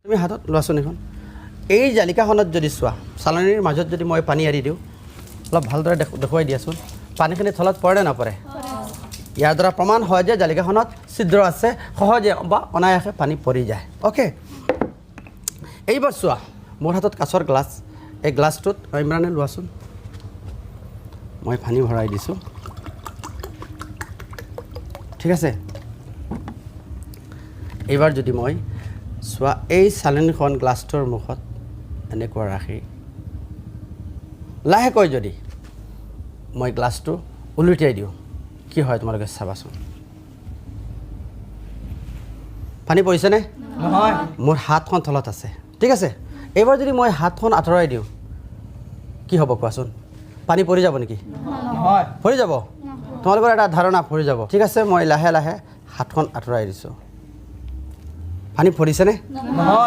তুমি হাতত লোৱাচোন এখন এই জালিকাখনত যদি চোৱা চালনীৰ মাজত যদি মই পানী এৰি দিওঁ অলপ ভালদৰে দেখুৱাই দিয়াচোন পানীখিনি থলত পৰে নে নপৰে ইয়াৰ দ্বাৰা প্ৰমাণ হয় যে জালিকাখনত ছিদ্ৰ আছে সহজে বা অনায়াসে পানী পৰি যায় অ'কে এইবাৰ চোৱা মোৰ হাতত কাঁচৰ গ্লাছ এই গ্লাছটোত ইমৰানে লোৱাচোন মই পানী ভৰাই দিছোঁ ঠিক আছে এইবাৰ যদি মই চোৱা এই চালনীখন গ্লাছটোৰ মুখত এনেকুৱা ৰাখি লাহেকৈ যদি মই গ্লাছটো ওলটাই দিওঁ কি হয় তোমালোকে চাবাচোন পানী পৰিছেনে নহয় মোৰ হাতখন তলত আছে ঠিক আছে এইবাৰ যদি মই হাতখন আঁতৰাই দিওঁ কি হ'ব কোৱাচোন পানী পৰি যাব নেকি নহয় পৰি যাব তোমালোকৰ এটা ধাৰণা পৰি যাব ঠিক আছে মই লাহে লাহে হাতখন আঁতৰাই দিছোঁ পানী পৰিছেনে নহয়